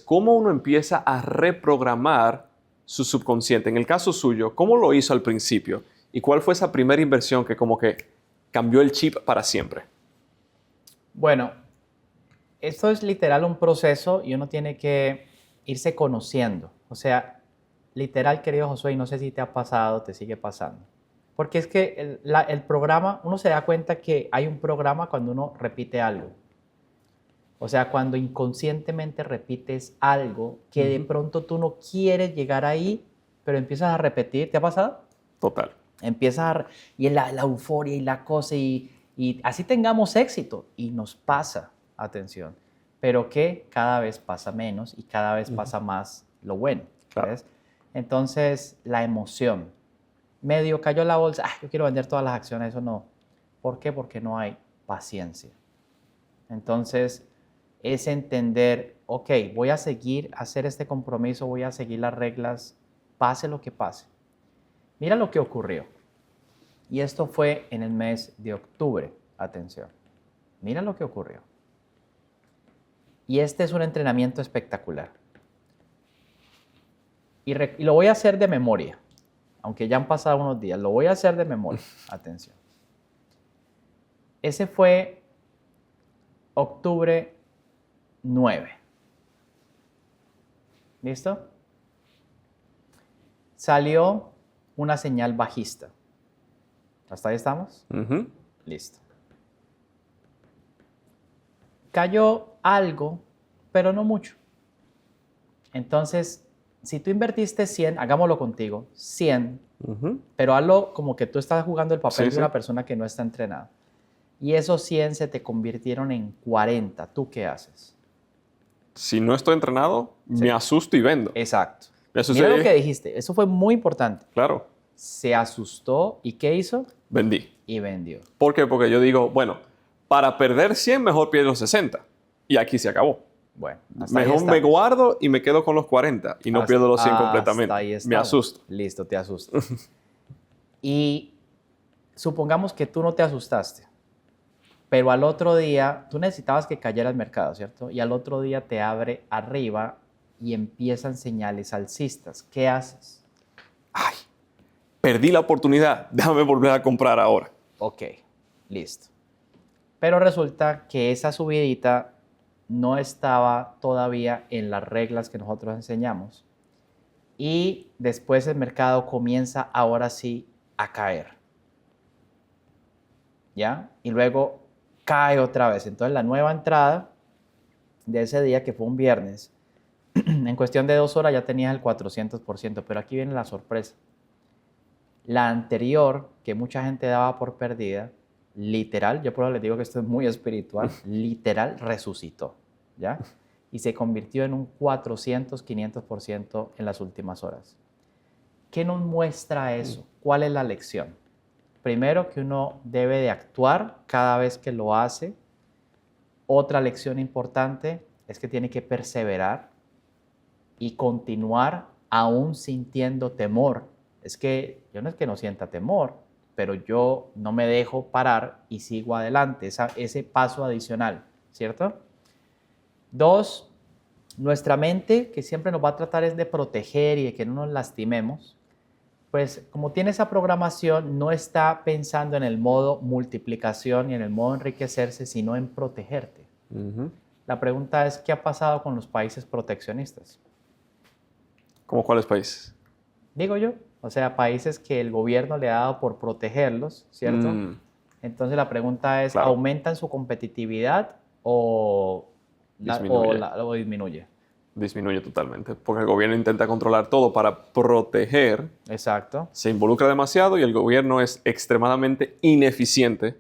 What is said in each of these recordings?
cómo uno empieza a reprogramar su subconsciente. En el caso suyo, ¿cómo lo hizo al principio? ¿Y cuál fue esa primera inversión que como que cambió el chip para siempre? Bueno, esto es literal un proceso y uno tiene que irse conociendo. O sea, literal, querido Josué, y no sé si te ha pasado, te sigue pasando. Porque es que el programa, uno se da cuenta que hay un programa cuando uno repite algo. O sea, cuando inconscientemente repites algo que de pronto tú no quieres llegar ahí, pero empiezas a repetir. ¿Te ha pasado? Total. Empiezas y la euforia y la cosa y así tengamos éxito y nos pasa, atención, pero que cada vez pasa menos y cada vez pasa más lo bueno. Claro. ¿Ves? Entonces, la emoción. Medio cayó la bolsa, yo quiero vender todas las acciones, eso no. ¿Por qué? Porque no hay paciencia. Entonces, es entender, ok, voy a seguir, hacer este compromiso, voy a seguir las reglas, pase lo que pase. Mira lo que ocurrió. Y esto fue en el mes de octubre. Atención. Mira lo que ocurrió. Y este es un entrenamiento espectacular. Y lo voy a hacer de memoria. Aunque ya han pasado unos días, lo voy a hacer de memoria. Atención. Ese fue octubre 9. ¿Listo? Salió una señal bajista. ¿Hasta ahí estamos? Listo. Cayó algo, pero no mucho. Entonces, si tú invertiste 100, hagámoslo contigo, 100, pero hazlo como que tú estás jugando el papel de una persona que no está entrenada. Y esos 100 se te convirtieron en 40. ¿Tú qué haces? Si no estoy entrenado, me asusto y vendo. Exacto. Eso Mira lo que dijiste. Eso fue muy importante. Claro. Se asustó y ¿qué hizo? Vendí. Y vendió. ¿Por qué? Porque yo digo, bueno, para perder 100 mejor pierdo 60. Y aquí se acabó. Bueno, mejor me guardo y me quedo con los 40 y no pierdo los 100 completamente. Ahí me asusto. Listo, te asustas. Y supongamos que tú no te asustaste, pero al otro día tú necesitabas que cayera el mercado, ¿cierto? Y al otro día te abre arriba y empiezan señales alcistas. ¿Qué haces? Ay, perdí la oportunidad. Déjame volver a comprar ahora. Ok, listo. Pero resulta que esa subidita no estaba todavía en las reglas que nosotros enseñamos. Y después el mercado comienza ahora sí a caer. ¿Ya? Y luego cae otra vez. Entonces la nueva entrada de ese día, que fue un viernes, en cuestión de 2 horas ya tenías el 400%. Pero aquí viene la sorpresa. La anterior, que mucha gente daba por perdida, literal, yo por eso les digo que esto es muy espiritual, literal resucitó, ¿ya? Y se convirtió en un 400, 500% en las últimas horas. ¿Qué nos muestra eso? ¿Cuál es la lección? Primero, que uno debe de actuar cada vez que lo hace. Otra lección importante es que tiene que perseverar y continuar aún sintiendo temor. Es que yo no es que no sienta temor, pero yo no me dejo parar y sigo adelante, ese paso adicional, ¿cierto? 2, nuestra mente, que siempre nos va a tratar es de proteger y de que no nos lastimemos, pues como tiene esa programación, no está pensando en el modo multiplicación y en el modo enriquecerse, sino en protegerte. La pregunta es, ¿qué ha pasado con los países proteccionistas? ¿Cómo cuáles países? Digo yo, o sea, países que el gobierno le ha dado por protegerlos, ¿cierto? Entonces la pregunta es, claro. ¿aumentan su competitividad o disminuye? Disminuye totalmente, porque el gobierno intenta controlar todo para proteger. Exacto. Se involucra demasiado y el gobierno es extremadamente ineficiente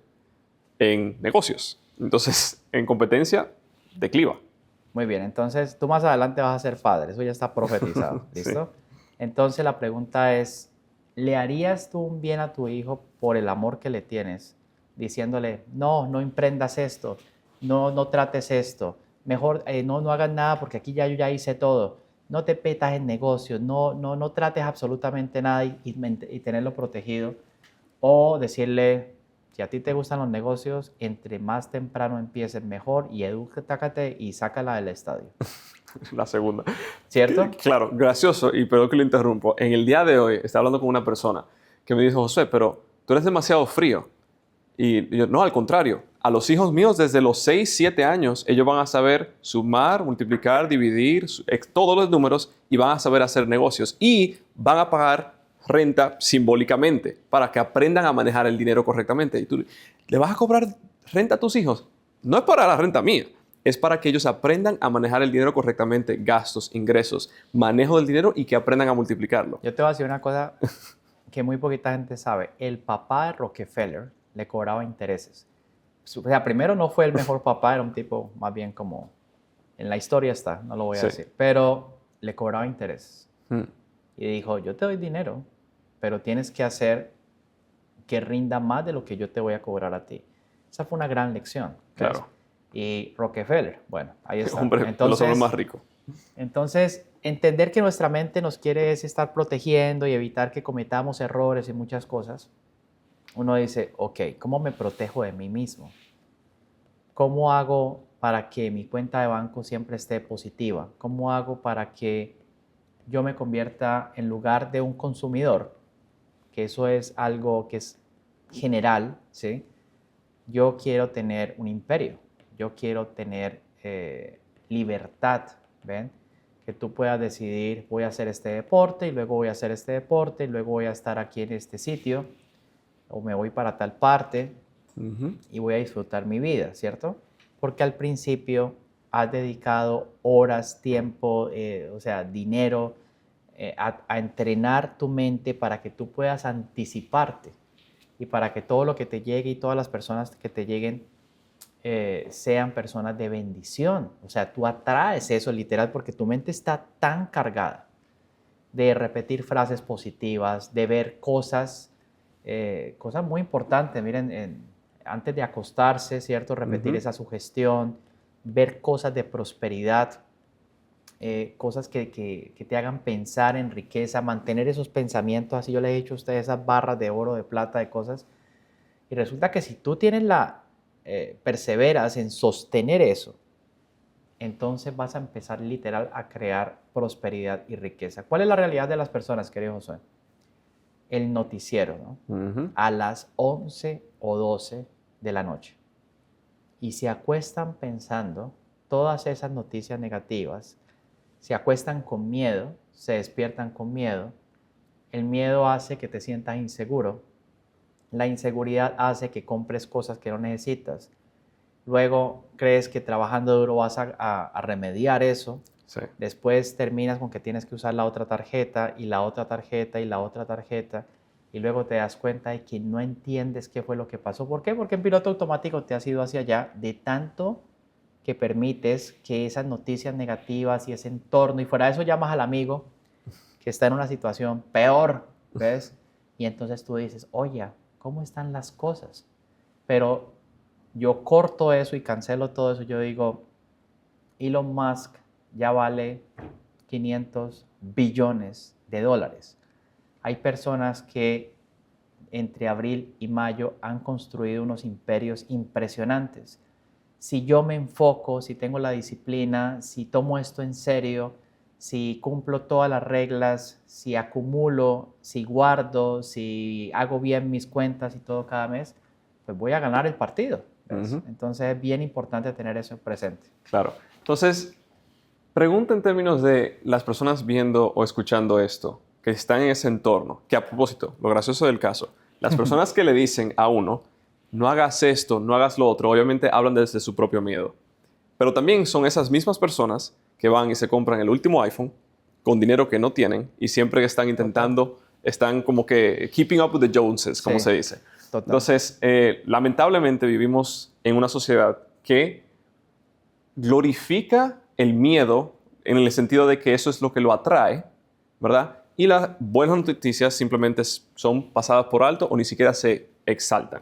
en negocios. Entonces, en competencia, decliva. Muy bien, entonces tú más adelante vas a ser padre, eso ya está profetizado, ¿listo? Sí. Entonces la pregunta es, ¿le harías tú un bien a tu hijo por el amor que le tienes? Diciéndole, no emprendas esto, no trates esto, mejor no hagas nada porque aquí yo ya hice todo, no te petas en negocios, no trates absolutamente nada y tenerlo protegido. O decirle, si a ti te gustan los negocios, entre más temprano empieces mejor y edúcate y sácala del estadio. La segunda. ¿Cierto? Claro, gracioso, y perdón que lo interrumpo. En el día de hoy, estaba hablando con una persona que me dijo, José, pero tú eres demasiado frío. Y yo, no, al contrario. A los hijos míos, desde los 6, 7 años, ellos van a saber sumar, multiplicar, dividir, todos los números, y van a saber hacer negocios. Y van a pagar renta simbólicamente para que aprendan a manejar el dinero correctamente. Y tú, ¿le vas a cobrar renta a tus hijos? No es para la renta mía. Es para que ellos aprendan a manejar el dinero correctamente, gastos, ingresos, manejo del dinero y que aprendan a multiplicarlo. Yo te voy a decir una cosa que muy poquita gente sabe. El papá de Rockefeller le cobraba intereses. O sea, primero no fue el mejor papá, era un tipo más bien como, en la historia está, no lo voy a decir, pero le cobraba intereses. Y dijo, yo te doy dinero, pero tienes que hacer que rinda más de lo que yo te voy a cobrar a ti. Esa fue una gran lección. ¿Ves? Claro. Y Rockefeller, bueno, ahí está. Hombre, los hombres más ricos. Entonces, entender que nuestra mente nos quiere es estar protegiendo y evitar que cometamos errores y muchas cosas. Uno dice, ok, ¿cómo me protejo de mí mismo? ¿Cómo hago para que mi cuenta de banco siempre esté positiva? ¿Cómo hago para que yo me convierta en lugar de un consumidor? Que eso es algo que es general, ¿sí? Yo quiero tener un imperio. Yo quiero tener libertad, ¿ven? Que tú puedas decidir, voy a hacer este deporte y luego voy a hacer este deporte y luego voy a estar aquí en este sitio o me voy para tal parte y voy a disfrutar mi vida, ¿cierto? Porque al principio has dedicado horas, tiempo, o sea, dinero a entrenar tu mente para que tú puedas anticiparte y para que todo lo que te llegue y todas las personas que te lleguen sean personas de bendición. O sea, tú atraes eso literal porque tu mente está tan cargada de repetir frases positivas, de ver cosas muy importantes. Miren, antes de acostarse, ¿cierto? Repetir esa sugestión, ver cosas de prosperidad, cosas que te hagan pensar en riqueza, mantener esos pensamientos, así yo le he dicho a ustedes, esas barras de oro, de plata, de cosas. Y resulta que si tú tienes perseveras en sostener eso, entonces vas a empezar literal a crear prosperidad y riqueza. ¿Cuál es la realidad de las personas, querido Josué? El noticiero, ¿no? A las 11 o 12 de la noche. Y se acuestan pensando todas esas noticias negativas, se acuestan con miedo, se despiertan con miedo. El miedo hace que te sientas inseguro. La inseguridad hace que compres cosas que no necesitas. Luego crees que trabajando duro vas a remediar eso. Sí. Después terminas con que tienes que usar la otra tarjeta y la otra tarjeta y la otra tarjeta. Y luego te das cuenta de que no entiendes qué fue lo que pasó. ¿Por qué? Porque en piloto automático te has ido hacia allá de tanto que permites que esas noticias negativas y ese entorno, y fuera de eso llamas al amigo que está en una situación peor, ¿ves? Y entonces tú dices, oye, ¿cómo están las cosas? Pero yo corto eso y cancelo todo eso. Yo digo, Elon Musk ya vale 500 billones de dólares. Hay personas que entre abril y mayo han construido unos imperios impresionantes. Si yo me enfoco, si tengo la disciplina, si tomo esto en serio, si cumplo todas las reglas, si acumulo, si guardo, si hago bien mis cuentas y todo cada mes, pues voy a ganar el partido. Entonces es bien importante tener eso presente. Claro. Entonces, pregunta en términos de las personas viendo o escuchando esto, que están en ese entorno, que a propósito, lo gracioso del caso, las personas que le dicen a uno, no hagas esto, no hagas lo otro, obviamente hablan desde su propio miedo. Pero también son esas mismas personas que van y se compran el último iPhone con dinero que no tienen y siempre están intentando, están como que keeping up with the Joneses, como se dice. Total. Entonces, lamentablemente vivimos en una sociedad que glorifica el miedo en el sentido de que eso es lo que lo atrae, ¿verdad? Y las buenas noticias simplemente son pasadas por alto o ni siquiera se exaltan.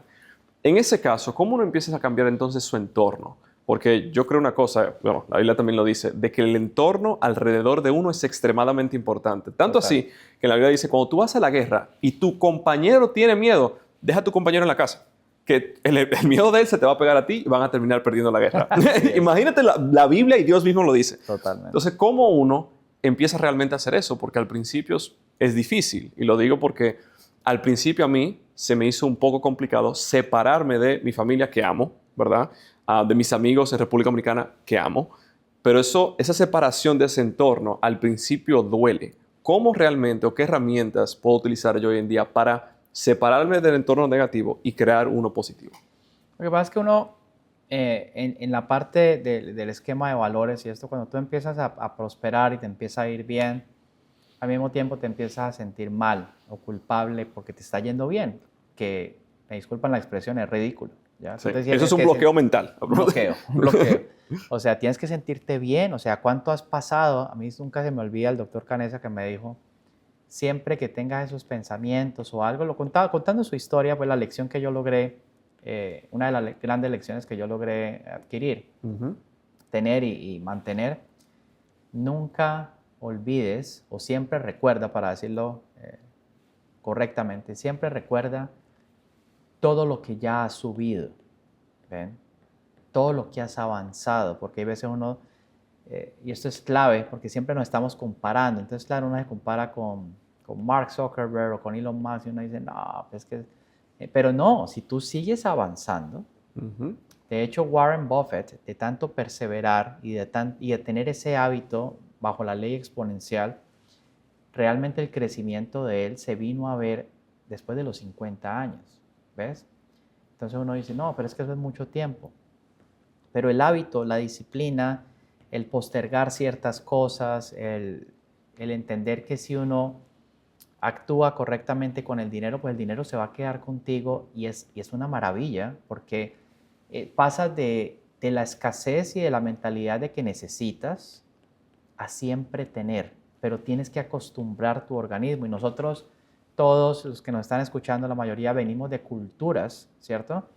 En ese caso, ¿cómo uno empieza a cambiar entonces su entorno? Porque yo creo una cosa, bueno, la Biblia también lo dice, de que el entorno alrededor de uno es extremadamente importante. Tanto así que la Biblia dice, cuando tú vas a la guerra y tu compañero tiene miedo, deja a tu compañero en la casa. que el miedo de él se te va a pegar a ti y van a terminar perdiendo la guerra. Imagínate la Biblia y Dios mismo lo dice. Totalmente. Entonces, ¿cómo uno empieza realmente a hacer eso? Porque al principio es difícil. Y lo digo porque al principio a mí se me hizo un poco complicado separarme de mi familia que amo, ¿verdad? De mis amigos en República Dominicana que amo. Pero esa separación de ese entorno al principio duele. ¿Cómo realmente o qué herramientas puedo utilizar yo hoy en día para separarme del entorno negativo y crear uno positivo? Lo que pasa es que uno, en la parte del esquema de valores y esto, cuando tú empiezas a prosperar y te empieza a ir bien, al mismo tiempo te empiezas a sentir mal o culpable porque te está yendo bien, que, me disculpan la expresión, es ridículo. ¿Ya? Sí. Eso es un bloqueo mental. Un bloqueo. O sea, tienes que sentirte bien. O sea, ¿cuánto has pasado? A mí nunca se me olvida el doctor Canessa que me dijo, siempre que tengas esos pensamientos o algo, lo contaba, contando su historia, pues la lección que yo logré, una de las grandes lecciones que yo logré adquirir, tener y mantener, nunca olvides o siempre recuerda, para decirlo correctamente, siempre recuerda todo lo que ya has subido, ¿ven? Todo lo que has avanzado, porque hay veces uno, y esto es clave, porque siempre nos estamos comparando. Entonces, claro, uno se compara con Mark Zuckerberg o con Elon Musk y uno dice, no, pues que... pero no, si tú sigues avanzando, de hecho, Warren Buffett, de tanto perseverar y de tener ese hábito bajo la ley exponencial, realmente el crecimiento de él se vino a ver después de los 50 años, ¿ves? Entonces uno dice, no, pero es que eso es mucho tiempo. Pero el hábito, la disciplina, el postergar ciertas cosas, el entender que si uno actúa correctamente con el dinero, pues el dinero se va a quedar contigo y es una maravilla porque pasas de la escasez y de la mentalidad de que necesitas a siempre tener, pero tienes que acostumbrar tu organismo y nosotros, todos los que nos están escuchando, la mayoría venimos de culturas, ¿cierto?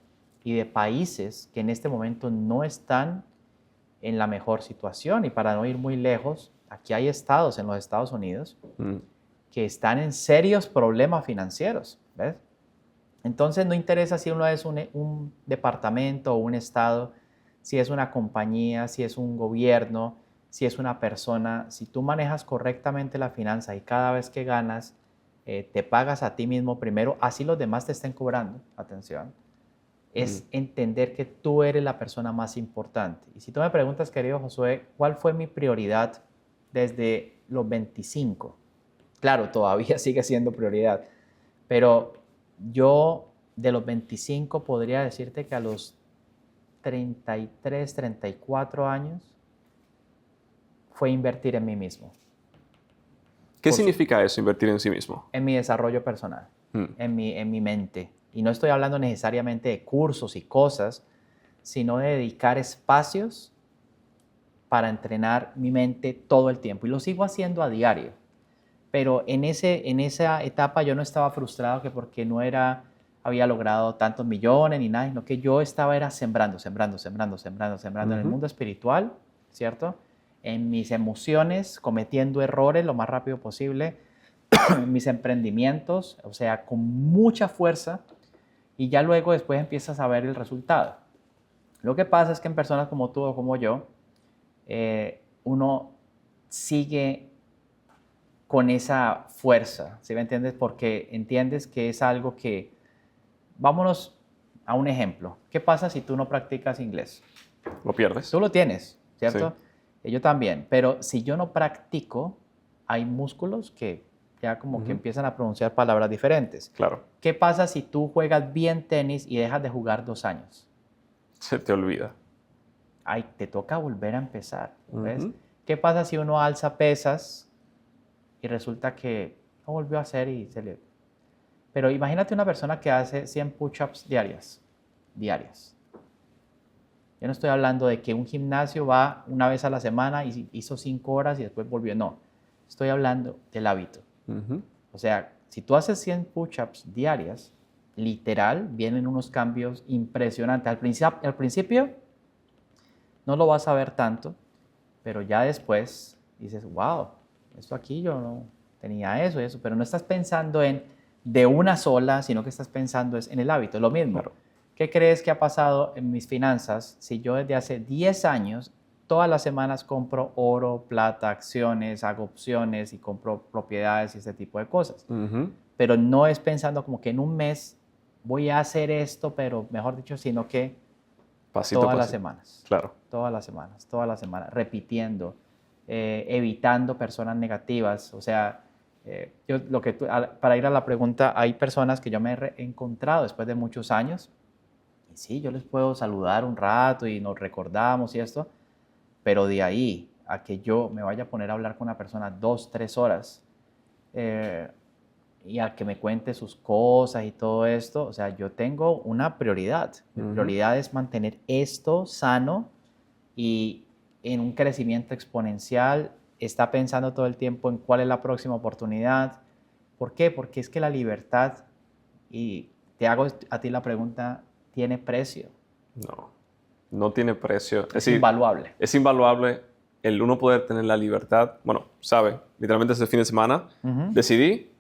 Y de países que en este momento no están en la mejor situación. Y para no ir muy lejos, aquí hay estados en los Estados Unidos que están en serios problemas financieros, ¿ves? Entonces no interesa si uno es un departamento o un estado, si es una compañía, si es un gobierno, si es una persona. Si tú manejas correctamente la finanza y cada vez que ganas te pagas a ti mismo primero, así los demás te estén cobrando, atención, es entender que tú eres la persona más importante. Y si tú me preguntas, querido Josué, ¿cuál fue mi prioridad desde los 25? Claro, todavía sigue siendo prioridad, pero yo de los 25 podría decirte que a los 33, 34 años fue invertir en mí mismo. ¿Qué significa eso, invertir en sí mismo? En mi desarrollo personal, en mi mente. Y no estoy hablando necesariamente de cursos y cosas, sino de dedicar espacios para entrenar mi mente todo el tiempo. Y lo sigo haciendo a diario. Pero en esa etapa yo no estaba frustrado que porque no había logrado tantos millones ni nada, sino que yo estaba sembrando en el mundo espiritual, ¿cierto? En mis emociones, cometiendo errores lo más rápido posible, en mis emprendimientos, o sea, con mucha fuerza, y ya luego después empiezas a ver el resultado. Lo que pasa es que en personas como tú o como yo, uno sigue con esa fuerza, ¿sí me entiendes? Porque entiendes que es algo que... Vámonos a un ejemplo. ¿Qué pasa si tú no practicas inglés? Lo pierdes. Tú lo tienes, ¿cierto? Sí. Yo también. Pero si yo no practico, hay músculos que ya como que empiezan a pronunciar palabras diferentes. Claro. ¿Qué pasa si tú juegas bien tenis y dejas de jugar 2 años? Se te olvida. Ay, te toca volver a empezar, ¿ves? ¿Qué pasa si uno alza pesas y resulta que no volvió a hacer y se le... Pero imagínate una persona que hace 100 push-ups diarias. Yo no estoy hablando de que un gimnasio va una vez a la semana y hizo 5 horas y después volvió. No, estoy hablando del hábito. O sea, si tú haces 100 push-ups diarias, literal, vienen unos cambios impresionantes. Al principio no lo vas a ver tanto, pero ya después dices, wow, esto aquí yo no tenía eso y eso, pero no estás pensando en de una sola, sino que estás pensando es en el hábito. Lo mismo, Claro. ¿Qué crees que ha pasado en mis finanzas si yo desde hace 10 años todas las semanas compro oro, plata, acciones, hago opciones y compro propiedades y este tipo de cosas? Ujú. Pero no es pensando como que en un mes voy a hacer esto, pero mejor dicho, sino que Pasito a todas las pasito. semanas, Claro. todas las semanas, repitiendo, evitando personas negativas. O sea, yo, para ir a la pregunta, hay personas que yo me he encontrado después de muchos años y sí, yo les puedo saludar un rato y nos recordamos y esto, pero de ahí a que yo me vaya a poner a hablar con una persona 2, 3 horas, eh, y a que me cuente sus cosas y todo esto, o sea, yo tengo una prioridad. Mi Ujú. prioridad es mantener esto sano y en un crecimiento exponencial. Está pensando todo el tiempo en cuál es la próxima oportunidad. ¿Por qué? Porque es que la libertad, y te hago a ti la pregunta, tiene precio. No, no tiene precio. Es Es decir, invaluable. es invaluable el uno poder tener la libertad. Bueno, sabe, literalmente ese fin de semana Ujú. decidí,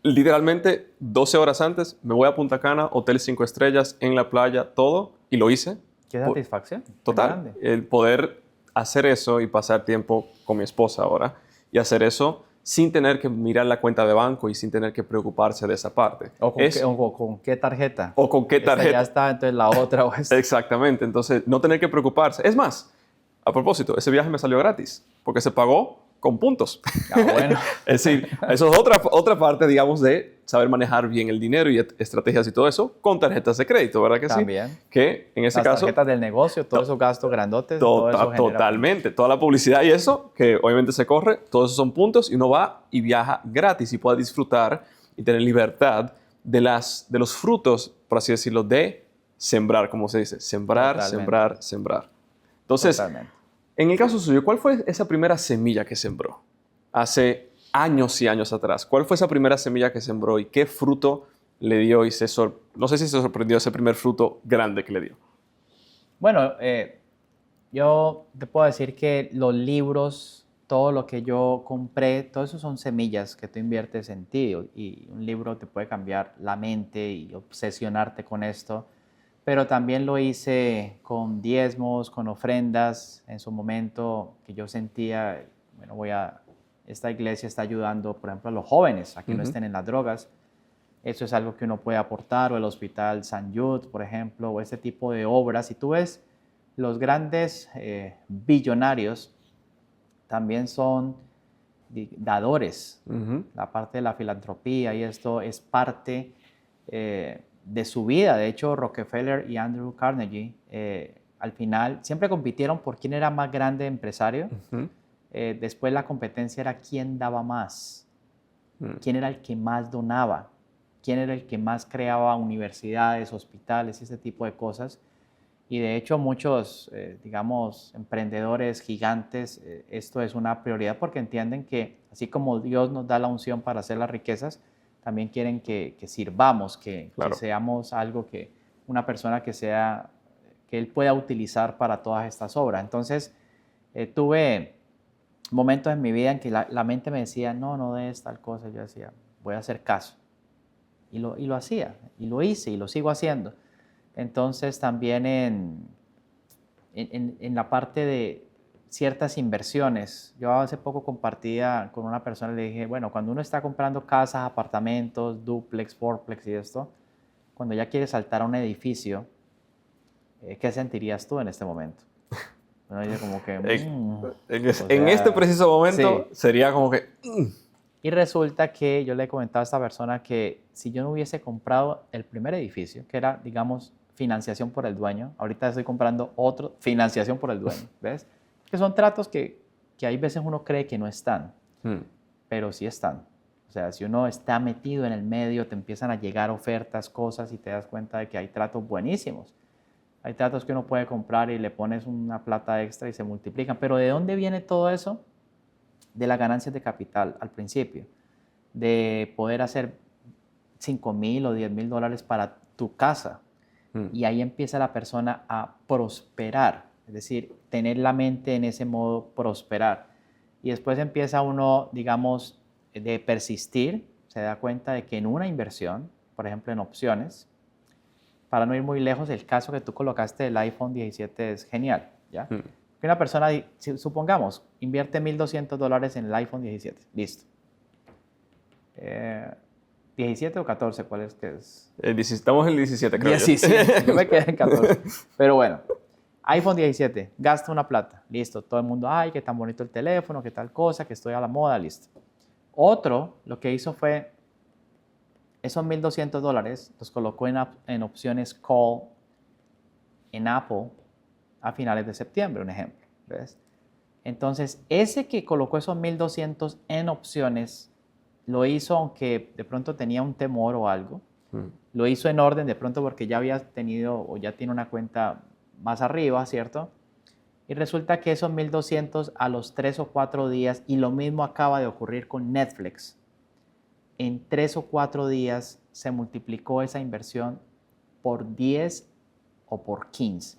literalmente 12 horas antes, me voy a Punta Cana, hotel 5 estrellas, en la playa, todo, y lo hice. Qué Po- satisfacción tan Total, grande. el poder hacer eso y pasar tiempo con mi esposa ahora y hacer eso sin tener que mirar la cuenta de banco y sin tener que preocuparse de esa parte. O con qué tarjeta. O con qué Esta ya tarjeta. está, entonces la otra o esta. Exactamente, entonces no tener que preocuparse. Es más, a propósito, ese viaje me salió gratis porque se pagó con puntos. Ah, bueno. Es decir, eso es otra parte, digamos, de saber manejar bien el dinero y estrategias y todo eso con tarjetas de crédito, ¿verdad que sí? También. Que en ese Las caso, tarjetas del negocio, todos esos gastos grandotes, todo eso genera puntos. totalmente, toda la publicidad y eso, que obviamente se corre, todos esos son puntos y uno va y viaja gratis y puede disfrutar y tener libertad de los frutos, por así decirlo, de sembrar, como se dice, sembrar, Totalmente. sembrar, sembrar. Entonces, Totalmente. en el caso suyo, ¿cuál fue esa primera semilla que sembró hace años y años atrás? ¿Cuál fue esa primera semilla que sembró y qué fruto le dio? Y no sé si se sorprendió ese primer fruto grande que le dio. Bueno, yo te puedo decir que los libros, todo lo que yo compré, todo eso son semillas que tú inviertes en ti, y un libro te puede cambiar la mente y obsesionarte con esto, pero también lo hice con diezmos, con ofrendas en su momento que yo sentía, bueno, esta iglesia está ayudando, por ejemplo, a los jóvenes a que no Ujú. estén en las drogas. Eso es algo que uno puede aportar, o el Hospital San Jude, por ejemplo, o este tipo de obras. Si tú ves, los grandes billonarios también son dadores. Ujú. La parte de la filantropía y esto es parte de su vida. De hecho, Rockefeller y Andrew Carnegie al final siempre compitieron por quién era más grande empresario. Ujú. Después la competencia era quién daba más, Mm. quién era el que más donaba, quién era el que más creaba universidades, hospitales y ese tipo de cosas. Y de hecho muchos, digamos, emprendedores gigantes, esto es una prioridad porque entienden que así como Dios nos da la unción para hacer las riquezas, también quieren que sirvamos, que Claro. seamos algo que una persona que Él pueda utilizar para todas estas obras. Entonces, tuve momentos en mi vida en que la mente me decía, no, no des tal cosa. Yo decía, voy a hacer caso. Y lo hacía, y lo hice, y lo sigo haciendo. Entonces, también en la parte de ciertas inversiones, yo hace poco compartía con una persona, le dije, bueno, cuando uno está comprando casas, apartamentos, duplex, fourplex y esto, cuando ya quieres saltar a un edificio, ¿qué sentirías tú en este momento? Uno dice como que, o En este sea, preciso momento sí. sería como que... Y resulta que yo le comentaba a esta persona que si yo no hubiese comprado el primer edificio, que era, digamos, financiación por el dueño, ahorita estoy comprando otro, financiación por el dueño, ¿ves? Que son tratos que hay veces uno cree que no están, Mm. pero sí están. O sea, si uno está metido en el medio, te empiezan a llegar ofertas, cosas, y te das cuenta de que hay tratos buenísimos. Hay tratos que uno puede comprar y le pones una plata extra y se multiplican. Pero ¿de dónde viene todo eso? De las ganancias de capital al principio, de poder hacer 5,000 o 10,000 dólares para tu casa. Mm. Y ahí empieza la persona a prosperar, es decir, tener la mente en ese modo prosperar. Y después empieza uno, digamos, de persistir, se da cuenta de que en una inversión, por ejemplo en opciones, para no ir muy lejos, el caso que tú colocaste del iPhone 17 es genial, ¿ya? Que una persona, supongamos, invierte $1,200 en el iPhone 17, listo. 17 o 14, ¿cuál es que es? Estamos en el 17, creo 17, yo me quedé en 14. Pero bueno, iPhone 17, gasta una plata, listo. Todo el mundo, ay, qué tan bonito el teléfono, qué tal cosa, que estoy a la moda, listo. Otro, lo que hizo fue, esos $1,200 los colocó en opciones call en Apple a finales de septiembre, un ejemplo. ¿Ves? Entonces, ese que colocó esos 1,200 en opciones, lo hizo aunque de pronto tenía un temor o algo. Lo hizo en orden de pronto porque ya había tenido o ya tiene una cuenta más arriba, ¿cierto? Y resulta que esos 1,200 a los 3 o 4 días, y lo mismo acaba de ocurrir con Netflix, en 3 o 4 días se multiplicó esa inversión por 10 o por 15.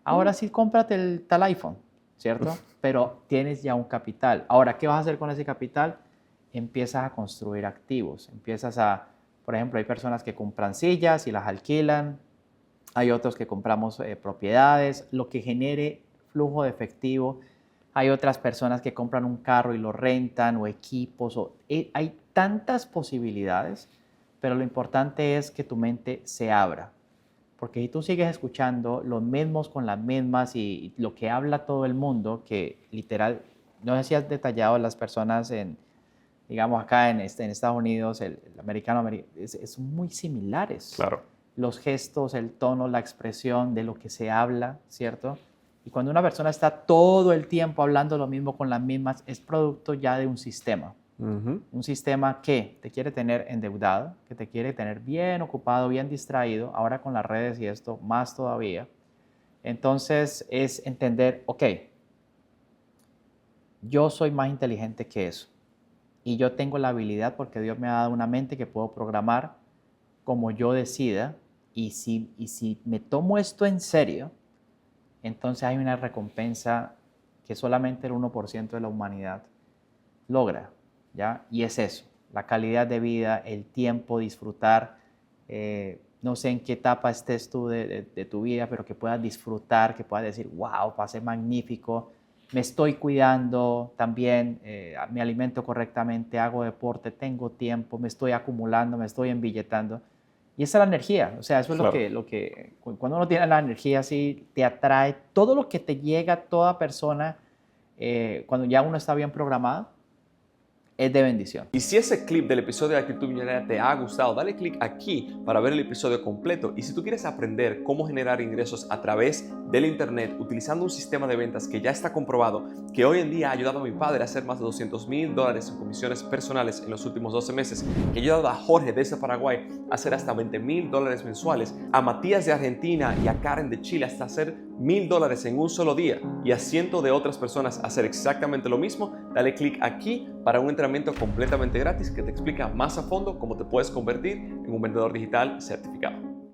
Ahora sí, cómprate el tal iPhone, ¿cierto? Pero tienes ya un capital. Ahora, ¿qué vas a hacer con ese capital? Empiezas a construir activos. Por ejemplo, hay personas que compran sillas y las alquilan. Hay otros que compramos propiedades, lo que genere flujo de efectivo. Hay otras personas que compran un carro y lo rentan, o equipos. Hay tantas posibilidades, pero lo importante es que tu mente se abra. Porque si tú sigues escuchando los mismos con las mismas y lo que habla todo el mundo, que literal, no sé si has detallado las personas digamos acá en Estados Unidos, el americano es muy similares. Claro. Los gestos, el tono, la expresión de lo que se habla, ¿cierto? Y cuando una persona está todo el tiempo hablando lo mismo con las mismas, es producto ya de un sistema. Un sistema que te quiere tener endeudado, que te quiere tener bien ocupado, bien distraído, ahora con las redes y esto más todavía. Entonces es entender, ok, yo soy más inteligente que eso y yo tengo la habilidad porque Dios me ha dado una mente que puedo programar como yo decida, y si me tomo esto en serio, entonces hay una recompensa que solamente el 1% de la humanidad logra. ¿Ya? Y es eso, la calidad de vida, el tiempo, disfrutar, no sé en qué etapa estés tú de tu vida, pero que puedas disfrutar, que puedas decir, wow, pasé magnífico, me estoy cuidando también, me alimento correctamente, hago deporte, tengo tiempo, me estoy acumulando, me estoy embilletando. Y esa es la energía, o sea, eso es Claro. lo que cuando uno tiene la energía así, te atrae todo lo que te llega a toda persona, cuando ya uno está bien programado, es de bendición. Y si ese clip del episodio de Actitud Millonaria te ha gustado, dale click aquí para ver el episodio completo. Y si tú quieres aprender cómo generar ingresos a través del internet utilizando un sistema de ventas que ya está comprobado, que hoy en día ha ayudado a mi padre a hacer más de $200,000 en comisiones personales en los últimos 12 meses, que ha ayudado a Jorge desde Paraguay a hacer hasta $20,000 mensuales, a Matías de Argentina y a Karen de Chile hasta hacer $1,000 en un solo día, y a cientos de otras personas hacer exactamente lo mismo, dale click aquí para un entrenamiento completamente gratis que te explica más a fondo cómo te puedes convertir en un vendedor digital certificado.